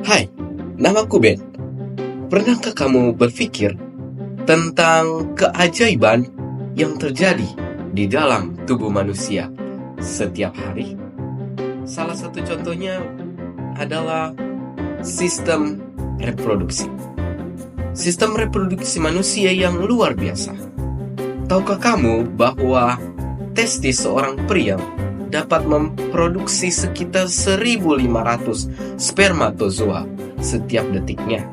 Hai, namaku Ben. Pernahkah kamu berpikir tentang keajaiban yang terjadi di dalam tubuh manusia setiap hari? Salah satu contohnya adalah sistem reproduksi. Sistem reproduksi manusia yang luar biasa. Tahukah kamu bahwa testis seorang pria dapat memproduksi sekitar 1.500 spermatozoa setiap detiknya?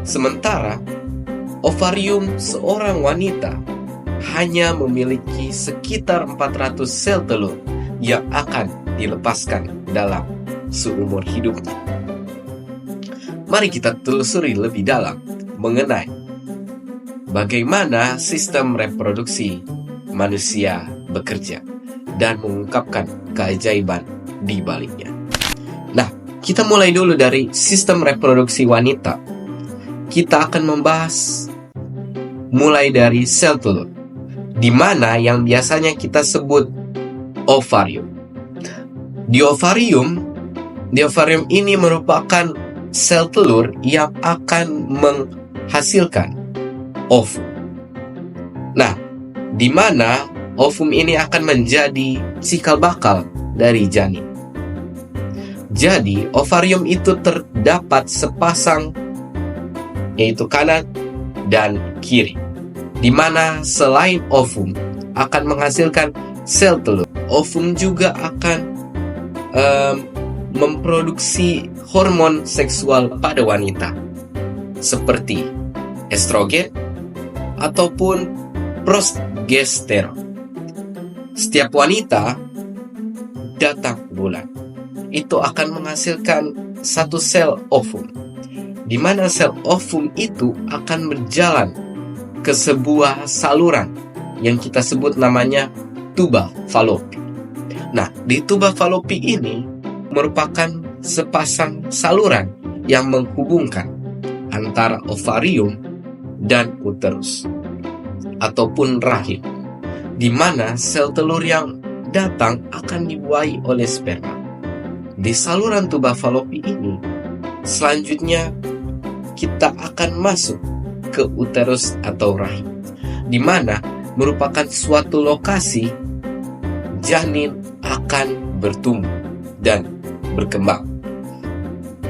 Sementara ovarium seorang wanita hanya memiliki sekitar 400 sel telur yang akan dilepaskan dalam seumur hidupnya. Mari kita telusuri lebih dalam mengenai bagaimana sistem reproduksi manusia bekerja dan mengungkapkan keajaiban di baliknya. Nah, kita mulai dulu dari sistem reproduksi wanita. Kita akan membahas mulai dari sel telur, di mana yang biasanya kita sebut ovarium. Di ovarium ini merupakan sel telur yang akan menghasilkan ovum. Nah, di mana ovum ini akan menjadi cikal bakal dari janin. Jadi, ovarium itu terdapat sepasang, yaitu kanan dan kiri, di mana selain ovum akan menghasilkan sel telur, ovum juga akan memproduksi hormon seksual pada wanita seperti estrogen ataupun progesteron. Setiap wanita datang bulan itu akan menghasilkan satu sel ovum, di mana sel ovum itu akan berjalan ke sebuah saluran yang kita sebut namanya tuba falopi. Nah, di tuba falopi ini merupakan sepasang saluran yang menghubungkan antara ovarium dan uterus ataupun rahim, di mana sel telur yang datang akan dibuahi oleh sperma. Di saluran tuba falopi ini, selanjutnya kita akan masuk ke uterus atau rahim, di mana merupakan suatu lokasi janin akan bertumbuh dan berkembang.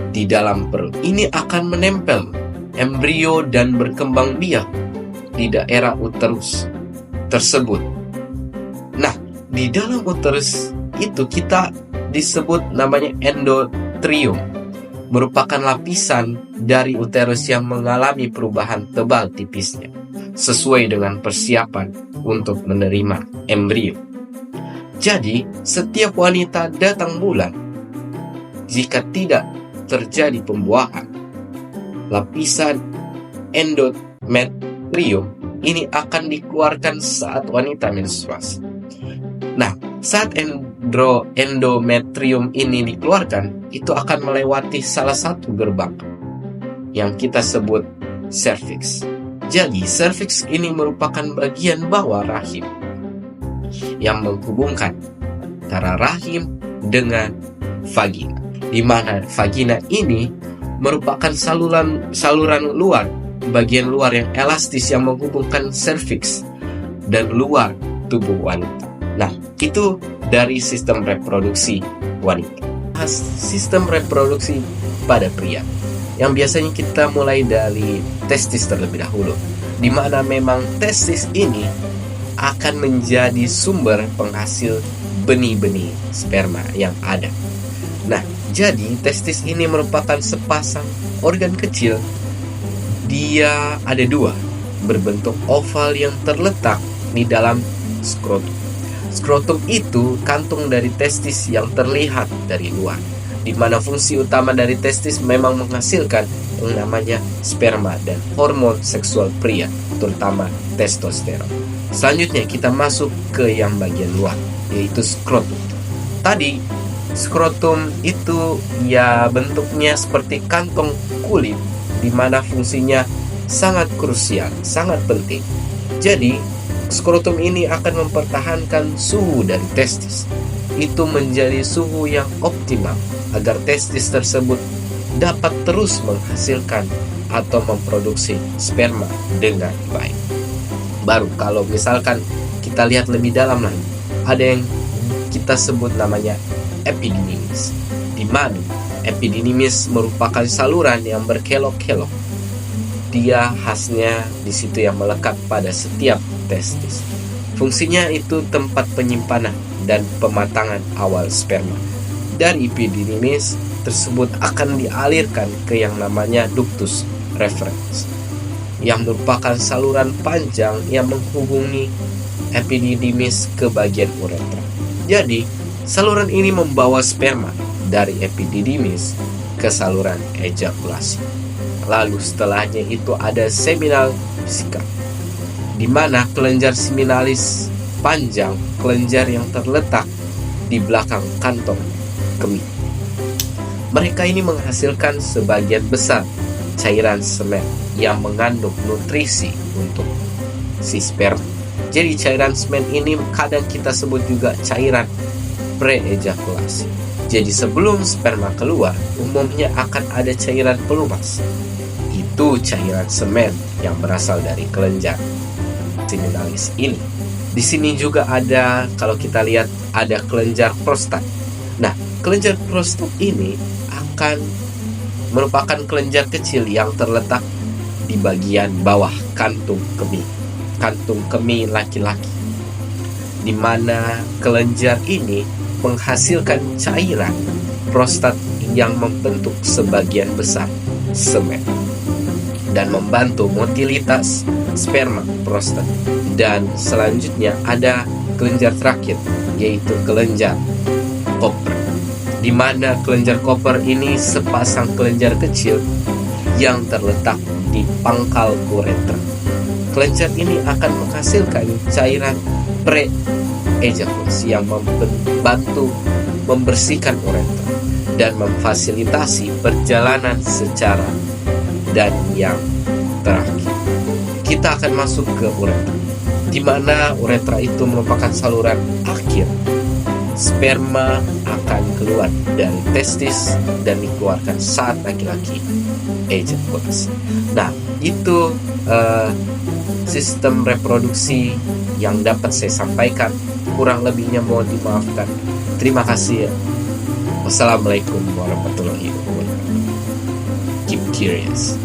Di dalam perut ini akan menempel embrio dan berkembang biak di daerah uterus tersebut. Nah, di dalam uterus itu kita disebut namanya endometrium, merupakan lapisan dari uterus yang mengalami perubahan tebal tipisnya, sesuai dengan persiapan untuk menerima embrio. Jadi, setiap wanita datang bulan, jika tidak terjadi pembuahan, lapisan endometrium ini akan dikeluarkan saat wanita menstruasi. Nah, saat endometrium ini dikeluarkan, itu akan melewati salah satu gerbang yang kita sebut serviks. Jadi, serviks ini merupakan bagian bawah rahim yang menghubungkan antara rahim dengan vagina, di mana vagina ini merupakan saluran luar, bagian luar yang elastis yang menghubungkan serviks dan luar tubuh wanita. Nah, itu dari sistem reproduksi wanita. Sistem reproduksi pada pria, yang biasanya kita mulai dari testis terlebih dahulu, di mana memang testis ini akan menjadi sumber penghasil benih-benih sperma yang ada. Nah, jadi testis ini merupakan sepasang organ kecil. Dia ada dua, berbentuk oval yang terletak di dalam skrotum. Skrotum itu kantung dari testis yang terlihat dari luar, di mana fungsi utama dari testis memang menghasilkan yang namanya sperma dan hormon seksual pria, terutama testosteron. Selanjutnya kita masuk ke yang bagian luar, yaitu skrotum. Tadi skrotum itu ya bentuknya seperti kantong kulit, di mana fungsinya sangat krusial, sangat penting. Jadi skrotum ini akan mempertahankan suhu dari testis. itu menjadi suhu yang optimal agar testis tersebut dapat terus menghasilkan atau memproduksi sperma dengan baik. Baru kalau misalkan kita lihat lebih dalam lagi, ada yang kita sebut namanya epididymis, di mana epididymis merupakan saluran yang berkelok-kelok. Dia khasnya di situ yang melekat pada setiap testis. Fungsinya itu tempat penyimpanan dan pematangan awal sperma. Dari epididymis tersebut akan dialirkan ke yang namanya ductus efferens, yang merupakan saluran panjang yang menghubungi epididymis ke bagian uretra. Jadi, saluran ini membawa sperma dari epididymis ke saluran ejakulasi. Lalu setelahnya itu ada seminal vesica, di mana kelenjar seminalis panjang, kelenjar yang terletak di belakang kantong kemih. Mereka ini menghasilkan sebagian besar cairan semen yang mengandung nutrisi untuk si sperma. Jadi cairan semen ini kadang kita sebut juga cairan pre-ejakulasi. Jadi sebelum sperma keluar, umumnya akan ada cairan pelumas. Itu cairan semen yang berasal dari kelenjar seminalis ini. Di sini juga ada, kalau kita lihat, ada kelenjar prostat. Nah, kelenjar prostat ini akan merupakan kelenjar kecil yang terletak di bagian bawah kantung kemih laki-laki, di mana kelenjar ini menghasilkan cairan prostat yang membentuk sebagian besar semen dan membantu motilitas sperma prostat. Dan selanjutnya ada kelenjar terakhir, yaitu kelenjar Koper, di mana kelenjar Koper ini sepasang kelenjar kecil yang terletak di pangkal uretra. Kelenjar ini akan menghasilkan cairan pre-ejakulasi yang membantu membersihkan uretra dan memfasilitasi perjalanan secara. Dan yang terakhir, kita akan masuk ke uretra, di mana uretra itu merupakan saluran akhir. Sperma akan keluar dari testis dan dikeluarkan saat laki-laki ejakulasi. Nah, itu sistem reproduksi yang dapat saya sampaikan. Kurang lebihnya mohon dimaafkan. Terima kasih. Wassalamualaikum warahmatullahi wabarakatuh. Keep curious.